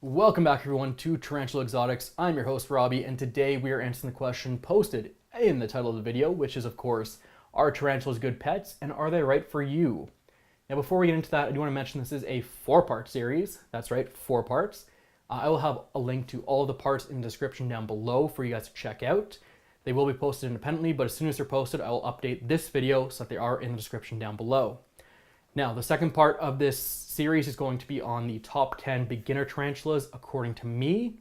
Welcome back everyone to Tarantula Exotics. I'm your host Robbie, and today we are answering the question posted in the title of the video, which is of course, are tarantulas good pets and are they right for you? Now before we get into that, I do want to mention this is a 4-part series. That's right, 4 parts. I will have a link to all of the parts in the description down below for you guys to check out. They will be posted independently, but as soon as they're posted, I will update this video so that they are in the description down below. Now, the second part of this series is going to be on the top 10 beginner tarantulas according to me.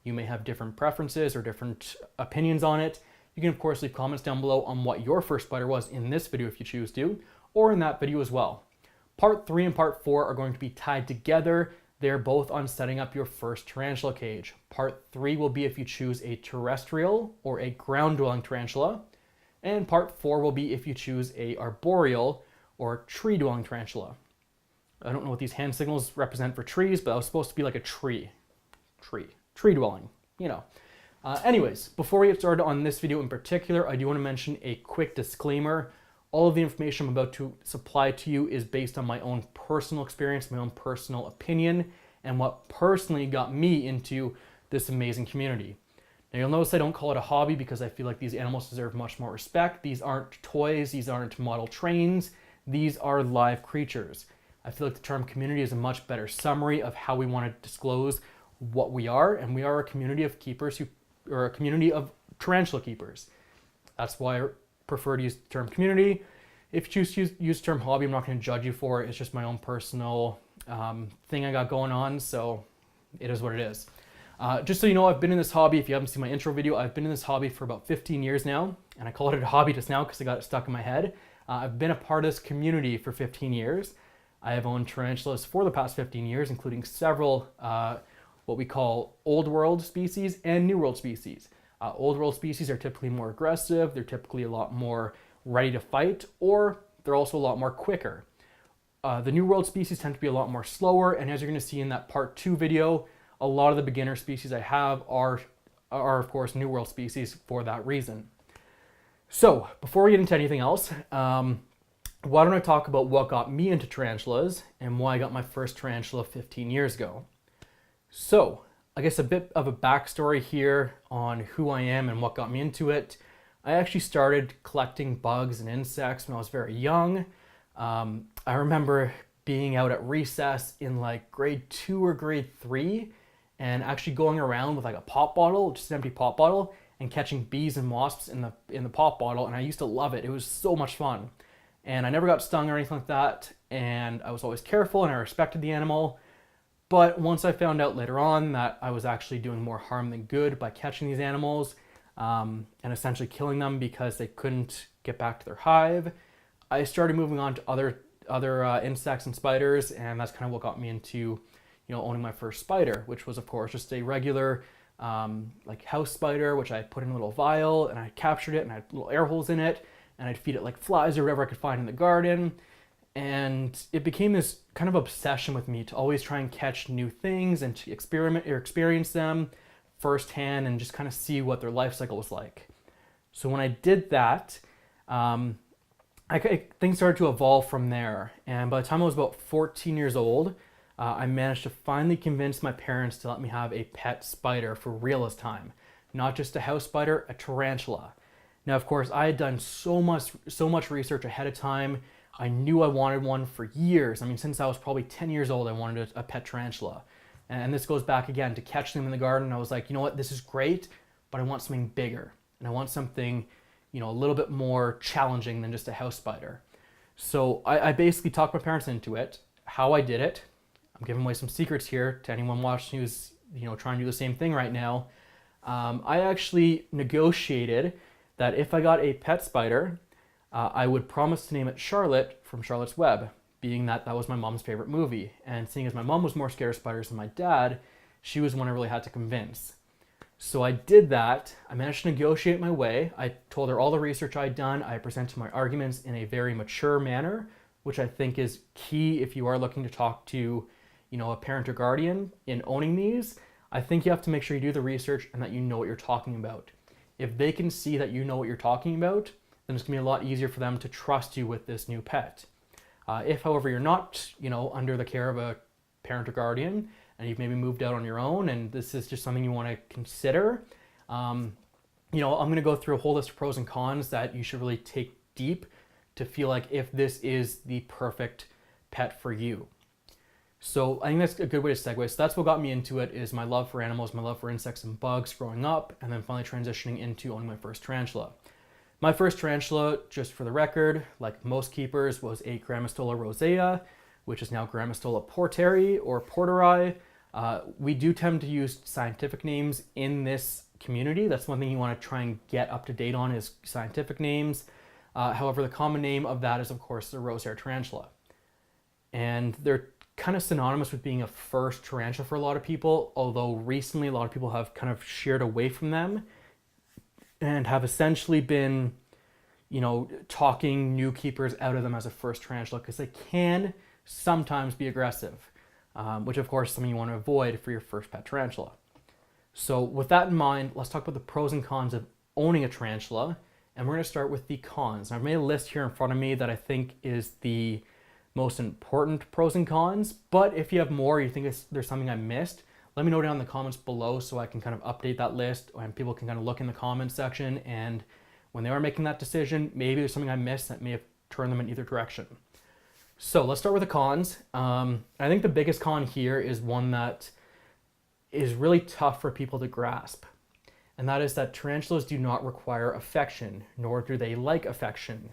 You may have different preferences or different opinions on it. You can of course leave comments down below on what your first spider was in this video if you choose to, or in that video as well. Part 3 and part 4 are going to be tied together. They're both on setting up your first tarantula cage. Part 3 will be if you choose a terrestrial or a ground-dwelling tarantula, and part 4 will be if you choose a arboreal or tree-dwelling tarantula. I don't know what these hand signals represent for trees, but that was supposed to be like a tree dwelling, you know. Anyways, before we get started on this video in particular, I do want to mention a quick disclaimer. All of the information I'm about to supply to you is based on my own personal experience, my own personal opinion, and what personally got me into this amazing community. Now you'll notice I don't call it a hobby because I feel like these animals deserve much more respect. These aren't toys, these aren't model trains, these are live creatures. I feel like the term community is a much better summary of how we want to disclose what we are, and we are a community of keepers or a community of tarantula keepers. That's why I prefer to use the term community. If you choose to use the term hobby, I'm not going to judge you for it. It's just my own personal thing I got going on, so it is what it is. Just so you know, I've been in this hobby, if you haven't seen my intro video, I've been in this hobby for about 15 years now, and I call it a hobby just now because I got it stuck in my head. I've been a part of this community for 15 years. I have owned tarantulas for the past 15 years, including several what we call old world species and new world species. Old world species are typically more aggressive, they're typically a lot more ready to fight, or they're also a lot more quicker. The new world species tend to be a lot more slower, and as you're going to see in that part 2 video, a lot of the beginner species I have are of course new world species for that reason. So, before we get into anything else, why don't I talk about what got me into tarantulas and why I got my first tarantula 15 years ago. So, I guess a bit of a backstory here on who I am and what got me into it. I actually started collecting bugs and insects when I was very young. I remember being out at recess in like grade 2 or grade 3 and actually going around with like a pop bottle, just an empty pop bottle, and catching bees and wasps in the pop bottle, and I used to love it. It was so much fun. And I never got stung or anything like that, and I was always careful and I respected the animal. But once I found out later on that I was actually doing more harm than good by catching these animals and essentially killing them because they couldn't get back to their hive, I started moving on to other insects and spiders, and that's kind of what got me into owning my first spider, which was of course just a regular like house spider, which I put in a little vial and I captured it and I had little air holes in it, and I'd feed it like flies or whatever I could find in the garden. And it became this kind of obsession with me to always try and catch new things and to experiment or experience them firsthand and just kind of see what their life cycle was like. So when I did that, things started to evolve from there. And by the time I was about 14 years old, I managed to finally convince my parents to let me have a pet spider for real this time. Not just a house spider, a tarantula. Now, of course, I had done so much research ahead of time. I knew I wanted one for years. I mean, since I was probably 10 years old, I wanted a pet tarantula. And this goes back again to catching them in the garden. I was like, you know what, this is great, but I want something bigger. And I want something, a little bit more challenging than just a house spider. So I basically talked my parents into it. How I did it, I'm giving away some secrets here to anyone watching who's trying to do the same thing right now. I actually negotiated that if I got a pet spider, I would promise to name it Charlotte from Charlotte's Web, being that was my mom's favorite movie. And seeing as my mom was more scared of spiders than my dad, she was the one I really had to convince. So I did that. I managed to negotiate my way. I told her all the research I'd done. I presented my arguments in a very mature manner, which I think is key if you are looking to talk to a parent or guardian in owning these. I think you have to make sure you do the research and that you know what you're talking about. If they can see that you know what you're talking about, then it's going to be a lot easier for them to trust you with this new pet. If, however, you're not, under the care of a parent or guardian, and you've maybe moved out on your own and this is just something you want to consider, you know, I'm going to go through a whole list of pros and cons that you should really take deep to feel like if this is the perfect pet for you. So I think that's a good way to segue. So that's what got me into it, is my love for animals, my love for insects and bugs growing up, and then finally transitioning into owning my first tarantula. My first tarantula, just for the record, like most keepers, was a Grammostola rosea, which is now Grammostola porteri or porteri. We do tend to use scientific names in this community. That's one thing you want to try and get up to date on, is scientific names. However, the common name of that is, of course, the rose-haired tarantula. And they're kind of synonymous with being a first tarantula for a lot of people, although recently a lot of people have kind of sheared away from them and have essentially been, you know, talking new keepers out of them as a first tarantula because they can sometimes be aggressive, which of course is something you want to avoid for your first pet tarantula. So with that in mind, let's talk about the pros and cons of owning a tarantula, and we're going to start with the cons. And I've made a list here in front of me that I think is the most important pros and cons, but if you have more, you think there's something I missed, let me know down in the comments below so I can kind of update that list and people can kind of look in the comments section, and when they are making that decision, maybe there's something I missed that may have turned them in either direction. So let's start with the cons. I think the biggest con here is one that is really tough for people to grasp, and that is that tarantulas do not require affection, nor do they like affection.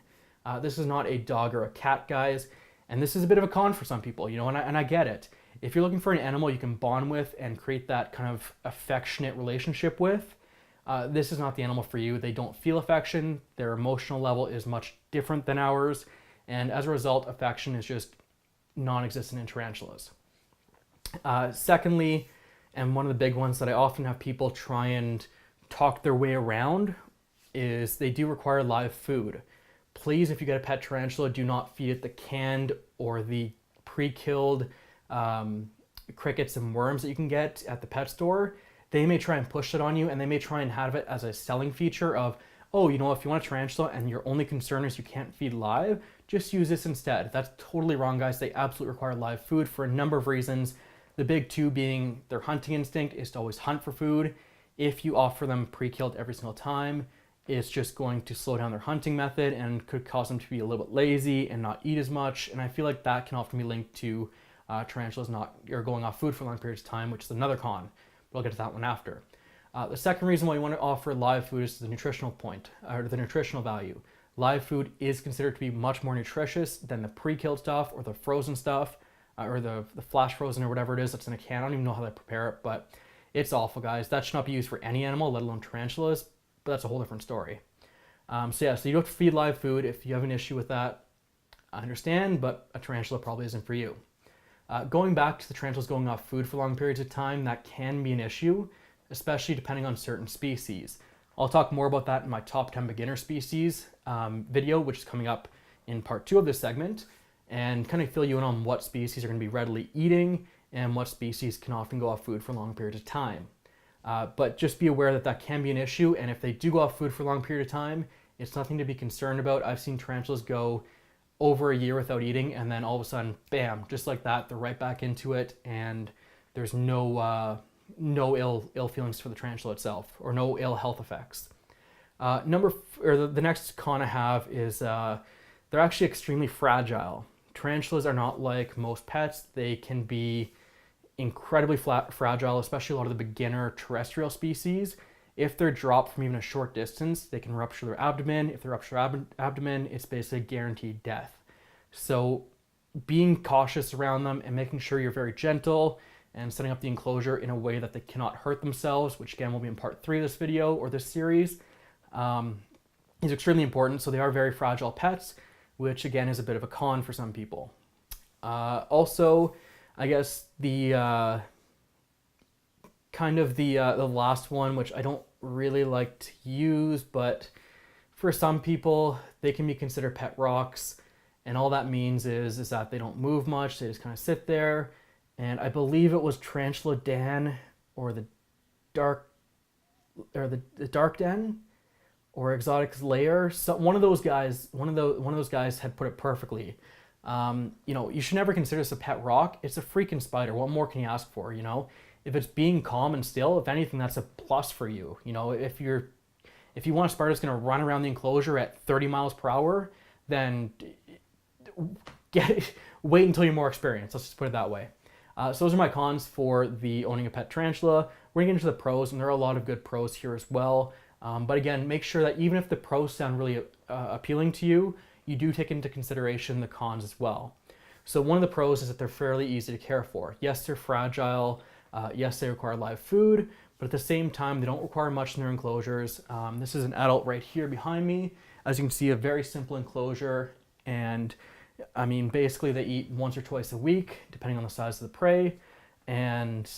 This is not a dog or a cat, guys. And this is a bit of a con for some people, you know, and I get it. If you're looking for an animal you can bond with and create that kind of affectionate relationship with, this is not the animal for you. They don't feel affection. Their emotional level is much different than ours. And as a result, affection is just non-existent in tarantulas. Secondly, and one of the big ones that I often have people try and talk their way around, is they do require live food. Please, if you get a pet tarantula, do not feed it the canned or the pre-killed crickets and worms that you can get at the pet store. They may try and push it on you, and they may try and have it as a selling feature of, oh, you know, if you want a tarantula and your only concern is you can't feed live, just use this instead. That's totally wrong, guys. They absolutely require live food for a number of reasons. The big two being their hunting instinct is to always hunt for food. If you offer them pre-killed every single time, it's just going to slow down their hunting method and could cause them to be a little bit lazy and not eat as much. And I feel like that can often be linked to tarantulas or going off food for long periods of time, which is another con. But I'll get to that one after. The second reason why you want to offer live food is the nutritional point, or the nutritional value. Live food is considered to be much more nutritious than the pre-killed stuff or the frozen stuff, or the flash frozen or whatever it is that's in a can. I don't even know how they prepare it, but it's awful, guys. That should not be used for any animal, let alone tarantulas. But that's a whole different story. So you don't have to feed live food. If you have an issue with that, I understand, but a tarantula probably isn't for you. Going back to the tarantulas going off food for long periods of time, that can be an issue, especially depending on certain species. I'll talk more about that in my top 10 beginner species video, which is coming up in part 2 of this segment, and kind of fill you in on what species are going to be readily eating and what species can often go off food for long periods of time. But just be aware that that can be an issue, and if they do go off food for a long period of time, it's nothing to be concerned about. I've seen tarantulas go over a year without eating, and then all of a sudden, bam, just like that, they're right back into it, and there's no ill feelings for the tarantula itself, or no ill health effects. The next con I have is they're actually extremely fragile. Tarantulas are not like most pets. They can be incredibly fragile, especially a lot of the beginner terrestrial species. If they're dropped from even a short distance, they can rupture their abdomen. If they rupture abdomen, it's basically guaranteed death. So being cautious around them and making sure you're very gentle and setting up the enclosure in a way that they cannot hurt themselves, which again will be in part 3 of this video or this series, is extremely important. So they are very fragile pets, which again is a bit of a con for some people. Also, I guess the last one, which I don't really like to use, but for some people they can be considered pet rocks, and all that means is that they don't move much. They just kind of sit there. And I believe it was Tarantula Dan or the Dark Den or Exotics Lair. So one of those guys had put it perfectly. You know, you should never consider this a pet rock. It's a freaking spider. What more can you ask for, you know? If it's being calm and still, if anything, that's a plus for you. You know, if you want a spider that's going to run around the enclosure at 30 miles per hour, then wait until you're more experienced. Let's just put it that way. So those are my cons for the owning a pet tarantula. We're going to get into the pros, and there are a lot of good pros here as well. But again, make sure that even if the pros sound really appealing to you, you do take into consideration the cons as well. So one of the pros is that they're fairly easy to care for. Yes, they're fragile. Yes, they require live food, but at the same time, they don't require much in their enclosures. This is an adult right here behind me. As you can see, a very simple enclosure, and I mean, basically they eat once or twice a week, depending on the size of the prey, and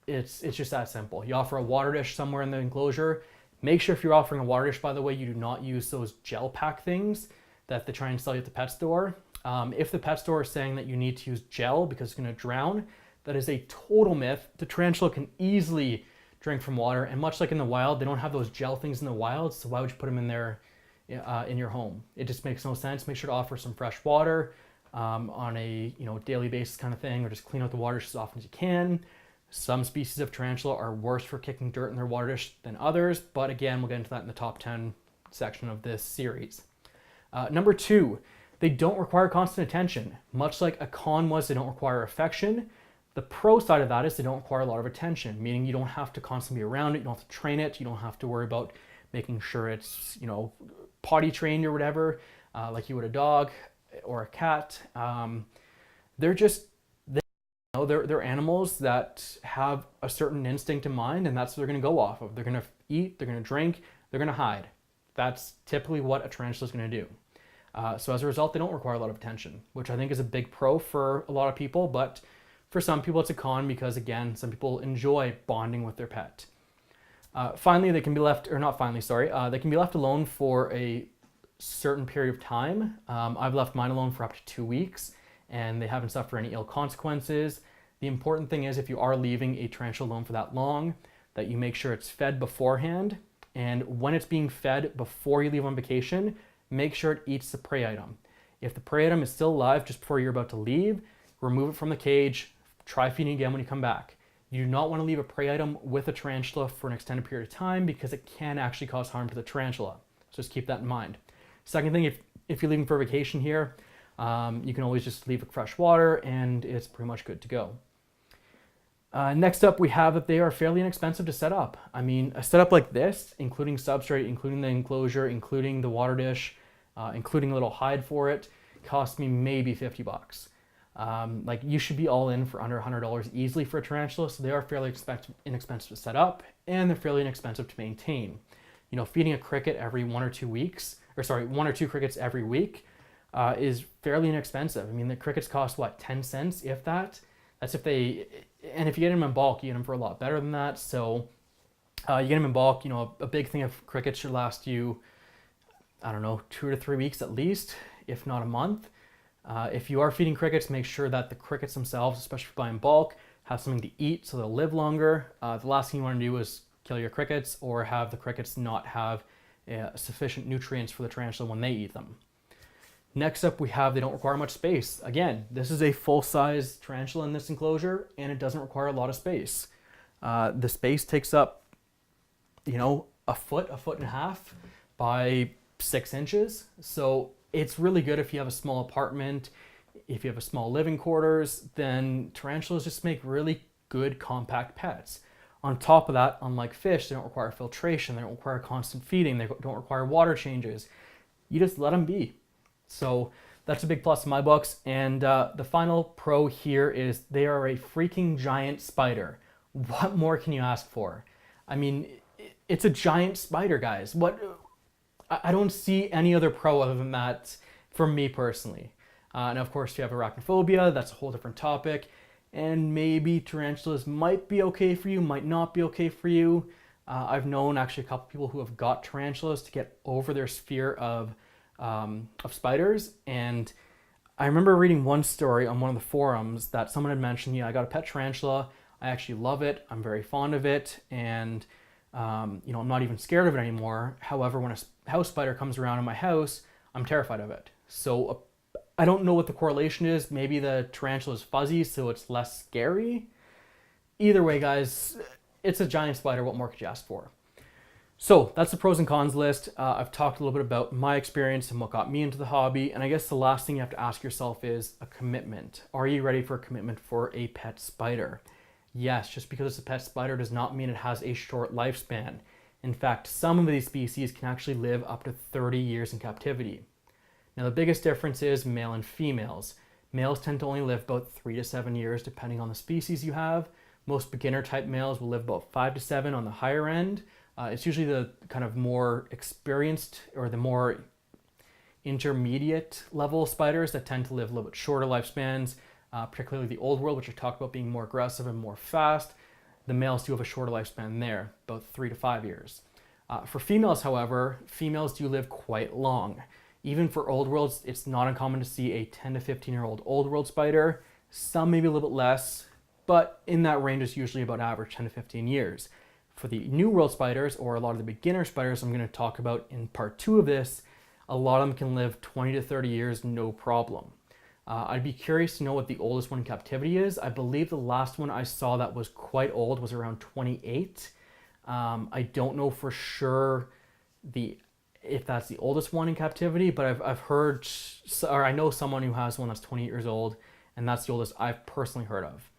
it's just that simple. You offer a water dish somewhere in the enclosure. Make sure if you're offering a water dish, by the way, you do not use those gel pack things that they try and sell you at the pet store. If the pet store is saying that you need to use gel because it's going to drown, that is a total myth. The tarantula can easily drink from water, and much like in the wild, they don't have those gel things in the wild, so why would you put them in there in your home? It just makes no sense. Make sure to offer some fresh water on a daily basis kind of thing, or just clean out the water as often as you can. Some species of tarantula are worse for kicking dirt in their water dish than others, but again, we'll get into that in the top 10 section of this series. Number 2, they don't require constant attention. Much like a con was, they don't require affection. The pro side of that is they don't require a lot of attention, meaning you don't have to constantly be around it, you don't have to train it, you don't have to worry about making sure it's, potty trained or whatever, like you would a dog or a cat. They're animals that have a certain instinct in mind, and that's what they're going to go off of. They're going to eat, they're going to drink, they're going to hide. That's typically what a tarantula is going to do. So as a result, they don't require a lot of attention, which I think is a big pro for a lot of people, but for some people it's a con because, again, some people enjoy bonding with their pet. Finally, they can be left, or not finally, sorry, they can be left alone for a certain period of time. I've left mine alone for up to 2 weeks, and they haven't suffered any ill consequences. The important thing is, if you are leaving a tarantula alone for that long, that you make sure it's fed beforehand, and when it's being fed before you leave on vacation, make sure it eats the prey item. If the prey item is still alive just before you're about to leave, remove it from the cage, try feeding again when you come back. You do not want to leave a prey item with a tarantula for an extended period of time because it can actually cause harm to the tarantula. So just keep that in mind. Second thing, if you're leaving for vacation here, you can always just leave it fresh water and it's pretty much good to go. Next up, we have that they are fairly inexpensive to set up. I mean, a setup like this, including substrate, including the enclosure, including the water dish, including a little hide for it, cost me maybe 50 bucks. Like, you should be all in for under $100 easily for a tarantula, so they are fairly inexpensive to set up, and they're fairly inexpensive to maintain. Feeding a cricket every 1 or 2 weeks, or sorry, 1 or 2 crickets every week is fairly inexpensive. I mean, the crickets cost, what, 10 cents, if that? That's if they, and if you get them in bulk, you get them for a lot better than that. So you get them in bulk, a big thing of crickets should last you, I don't know, 2 to 3 weeks at least, if not a month. If you are feeding crickets, make sure that the crickets themselves, especially if you buy in bulk, have something to eat so they'll live longer. The last thing you want to do is kill your crickets or have the crickets not have sufficient nutrients for the tarantula when they eat them. Next up, we have they don't require much space. Again, this is a full-size tarantula in this enclosure, and it doesn't require a lot of space. The space takes up, a foot and a half by 6 inches. So it's really good if you have a small apartment, if you have a small living quarters, then tarantulas just make really good compact pets. On top of that, unlike fish, they don't require filtration, they don't require constant feeding, they don't require water changes. You just let them be. So that's a big plus in my books. And the final pro here is they are a freaking giant spider. What more can you ask for? I mean, it's a giant spider, guys. I don't see any other pro other than that for me personally. And of course, if you have arachnophobia, that's a whole different topic. And maybe tarantulas might be okay for you, might not be okay for you. I've known actually a couple people who have got tarantulas to get over their fear of spiders. And I remember reading one story on one of the forums that someone had mentioned, I got a pet tarantula. I actually love it. I'm very fond of it. And, I'm not even scared of it anymore. However, when a house spider comes around in my house, I'm terrified of it. So I don't know what the correlation is. Maybe the tarantula is fuzzy, so it's less scary. Either way, guys, it's a giant spider. What more could you ask for? So that's the pros and cons list. I've talked a little bit about my experience and what got me into the hobby. And I guess the last thing you have to ask yourself is a commitment. Are you ready for a commitment for a pet spider? Yes, just because it's a pet spider does not mean it has a short lifespan. In fact, some of these species can actually live up to 30 years in captivity. Now, the biggest difference is male and females. Males tend to only live about 3 to 7 years depending on the species you have. Most beginner type males will live about 5 to 7 on the higher end. It's usually the kind of more experienced or the more intermediate level spiders that tend to live a little bit shorter lifespans, particularly the old world, which I talked about being more aggressive and more fast. The males do have a shorter lifespan there, about 3 to 5 years. For females, however, females do live quite long. Even for old worlds, it's not uncommon to see a 10 to 15-year-old old world spider. Some maybe a little bit less, but in that range is usually about average 10 to 15 years. For the new world spiders, or a lot of the beginner spiders I'm going to talk about in part 2 of this, a lot of them can live 20 to 30 years, no problem. I'd be curious to know what the oldest one in captivity is. I believe the last one I saw that was quite old was around 28. I don't know for sure if that's the oldest one in captivity, but I've heard, or I know someone who has one that's 28 years old, and that's the oldest I've personally heard of.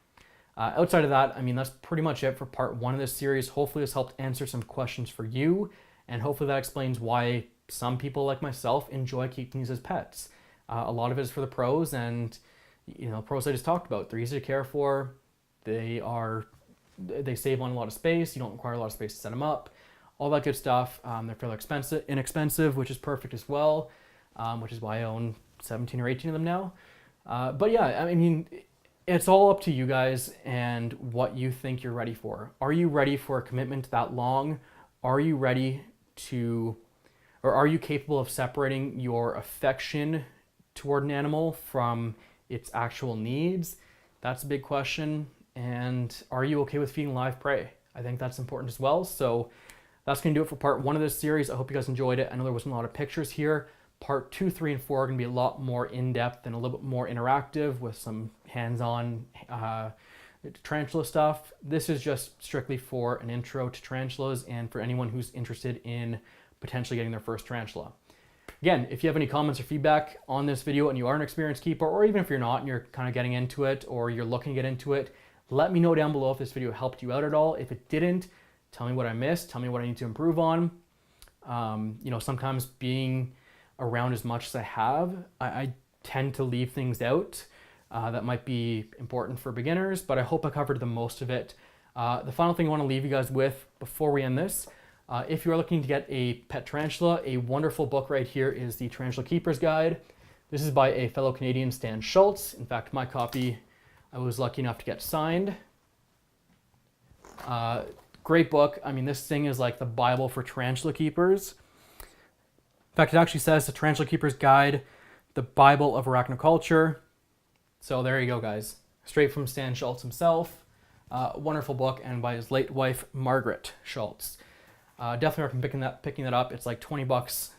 Outside of that, I mean, that's pretty much it for part 1 of this series. Hopefully this helped answer some questions for you, and hopefully that explains why some people like myself enjoy keeping these as pets. A lot of it is for the pros, and pros I just talked about. They're easy to care for. They save on a lot of space. You don't require a lot of space to set them up. All that good stuff. They're fairly inexpensive, which is perfect as well, which is why I own 17 or 18 of them now. But yeah, I mean, it's all up to you guys and what you think you're ready for. Are you ready for a commitment that long? Are you ready to, or are you capable of separating your affection toward an animal from its actual needs? That's a big question. And are you okay with feeding live prey? I think that's important as well. So that's going to do it for part 1 of this series. I hope you guys enjoyed it. I know there wasn't a lot of pictures here. Part 2, 3, and 4 are going to be a lot more in-depth and a little bit more interactive with some hands-on tarantula stuff. This is just strictly for an intro to tarantulas and for anyone who's interested in potentially getting their first tarantula. Again, if you have any comments or feedback on this video and you are an experienced keeper, or even if you're not and you're kind of getting into it or you're looking to get into it, let me know down below if this video helped you out at all. If it didn't, tell me what I missed, tell me what I need to improve on. Sometimes being around as much as I have, I tend to leave things out that might be important for beginners, but I hope I covered the most of it. The final thing I want to leave you guys with before we end this, if you are looking to get a pet tarantula, a wonderful book right here is the Tarantula Keeper's Guide. This is by a fellow Canadian, Stan Schultz. In fact, my copy I was lucky enough to get signed. Great book. I mean, this thing is like the Bible for tarantula keepers. In fact, it actually says the Tarantula Keeper's Guide, the Bible of Arachnoculture. So there you go, guys. Straight from Stan Schultz himself. Wonderful book, and by his late wife, Margaret Schultz. Definitely recommend picking that up. It's like 20 bucks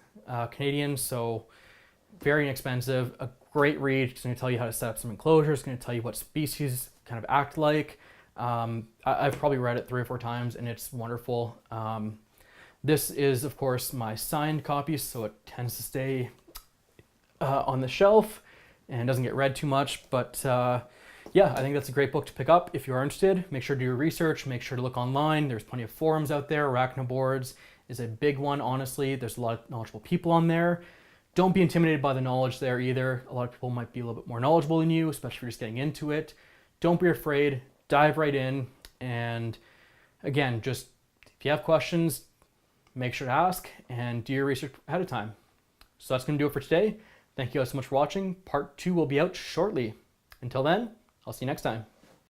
Canadian, so very inexpensive. A great read. It's going to tell you how to set up some enclosures. It's going to tell you what species kind of act like. I've probably read it 3 or 4 times, and it's wonderful. This is, of course, my signed copy, so it tends to stay on the shelf and doesn't get read too much. But yeah, I think that's a great book to pick up if you are interested. Make sure to do your research. Make sure to look online. There's plenty of forums out there. Arachnoboards is a big one, honestly. There's a lot of knowledgeable people on there. Don't be intimidated by the knowledge there either. A lot of people might be a little bit more knowledgeable than you, especially if you're just getting into it. Don't be afraid. Dive right in. And again, just if you have questions, make sure to ask and do your research ahead of time. So that's going to do it for today. Thank you guys so much for watching. Part 2 will be out shortly. Until then, I'll see you next time.